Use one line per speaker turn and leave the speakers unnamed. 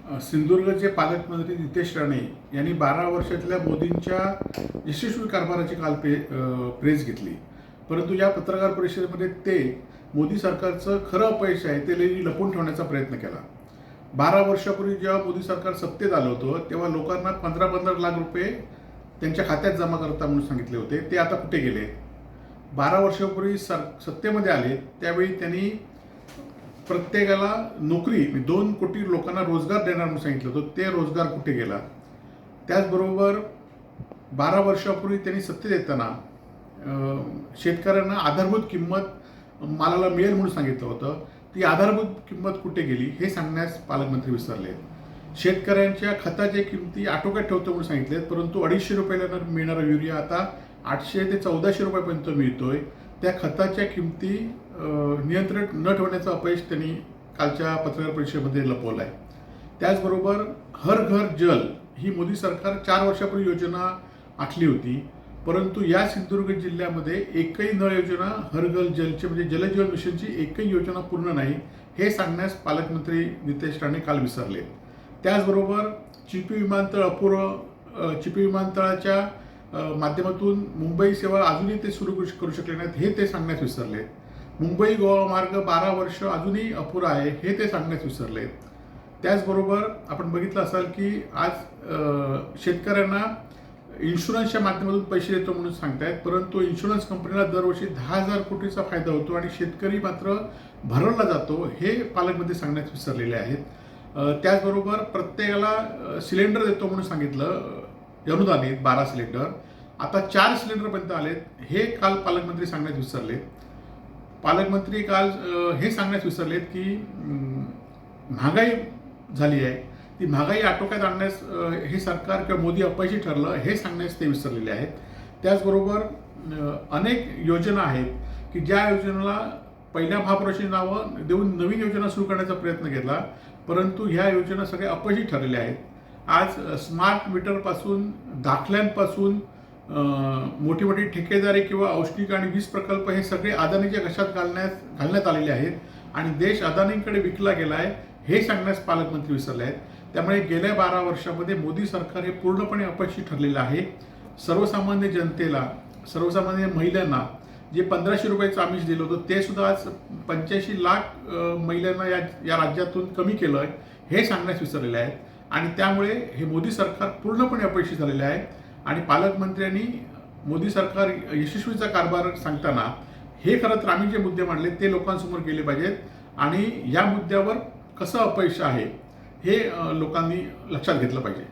सिंधुदुर्गचे पालकमंत्री नितेश राणे यांनी 12 वर्षातल्या मोदींच्या यशस्वी कारभाराची काल प्रेस घेतली. परंतु या पत्रकार परिषदेमध्ये ते मोदी सरकारचं खरं अपयश आहे ते लपवून ठेवण्याचा प्रयत्न केला. 12 वर्षापूर्वी जेव्हा मोदी सरकार सत्तेत आलं होतं तेव्हा लोकांना 15-15 लाख रुपये त्यांच्या खात्यात जमा करता म्हणून सांगितले होते. ते आता कुठे गेले? 12 वर्षापूर्वी सत्तेमध्ये आले त्यावेळी त्यांनी प्रत्येकाला नोकरी 2 कोटी लोकांना रोजगार देणार म्हणून सांगितलं होतं. ते रोजगार कुठे गेला? त्याचबरोबर 12 वर्षापूर्वी त्यांनी सत्तेत येताना शेतकऱ्यांना आधारभूत किंमत मालाला मिळेल म्हणून सांगितलं होतं. ती आधारभूत किंमत कुठे गेली हे सांगण्यास पालकमंत्री विसरले. शेतकऱ्यांच्या खताच्या किमती आटोक्यात ठेवतो म्हणून सांगितलेत, परंतु 250 रुपयाला मिळणारा युरिया आता 800 ते 1400 रुपयापर्यंत मिळतोय. त्या खताच्या किमती नियंत्रित न ठेवण्याचं अपयश त्यांनी कालच्या पत्रकार परिषदेमध्ये लपवलं आहे. त्याचबरोबर हर घर जल ही मोदी सरकार 4 वर्षापूर्वी योजना आखली होती, परंतु या सिंधुदुर्ग जिल्ह्यामध्ये एकही नळ योजना हर घर जलची म्हणजे जलजीवन मिशनची एकही योजना पूर्ण नाही हे सांगण्यास पालकमंत्री नितेश राणे काल विसरले. त्याचबरोबर चिपी विमानतळ अपूर्व चिपी विमानतळाच्या माध्यमातून मुंबई सेवा अजूनही ते सुरू करू शकले नाहीत हे ते सांगण्यास विसरले. मुंबई गोवा मार्ग 12 वर्ष अजूनही अपुरा आहे हे ते सांगण्यास विसरले. त्याचबरोबर आपण बघितलं असाल की आज शेतकऱ्यांना इन्शुरन्सच्या माध्यमातून पैसे देतो म्हणून सांगतायत, परंतु इन्शुरन्स कंपनीला दरवर्षी 10,000 कोटीचा फायदा होतो आणि शेतकरी मात्र भरवला जातो हे पालकमंत्री सांगण्यास विसरलेले आहेत. त्याचबरोबर प्रत्येकाला सिलेंडर देतो म्हणून सांगितलं अनुदानित 12 सिलेंडर, आता 4 सिलेंडरपर्यंत आलेत हे काल पालकमंत्री सांगण्यास विसरले. पालकमंत्री काल हे सांगण्यास विसरलेत की महागाई झाली आहे, ती महागाई आटोक्यात आणण्यास हे सरकार किंवा मोदी अपयशी ठरलं हे सांगण्यास ते विसरलेले आहेत. त्याचबरोबर अनेक योजना आहेत की ज्या योजनेला पहिल्या महापुरुषांची नावं देऊन नवीन योजना सुरू करण्याचा प्रयत्न केला, परंतु ह्या योजना सगळ्या अपयशी ठरलेल्या आहेत. आज स्मार्ट मीटरपासून दाखल्यांपासून मोठी मोठी ठेकेदारी किंवा औष्णिक आणि वीज प्रकल्प हे सगळे अदानीच्या घशात घालण्यात आलेले आहेत आणि देश अदानींकडे विकला गेला आहे हे सांगण्यास पालकमंत्री विसरले आहेत. त्यामुळे गेल्या 12 वर्षामध्ये मोदी सरकार हे पूर्णपणे अपयशी ठरलेलं आहे. सर्वसामान्य जनतेला, सर्वसामान्य महिलांना जे 1500 रुपयाचं आमिष दिलं होतं ते सुद्धा आज 85 लाख महिलांना या राज्यातून कमी केलं आहे हे सांगण्यास विसरलेले आहेत आणि त्यामुळे हे मोदी सरकार पूर्णपणे अपयशी झालेले आहे. आणि पालकमंत्र्यांनी मोदी सरकार यशस्वीचा कारभार सांगताना हे खरं तर आम्ही जे मुद्दे मांडले ते लोकांसमोर गेले पाहिजेत आणि या मुद्द्यावर कसं अपयश आहे हे लोकांनी लक्षात घेतलं पाहिजे.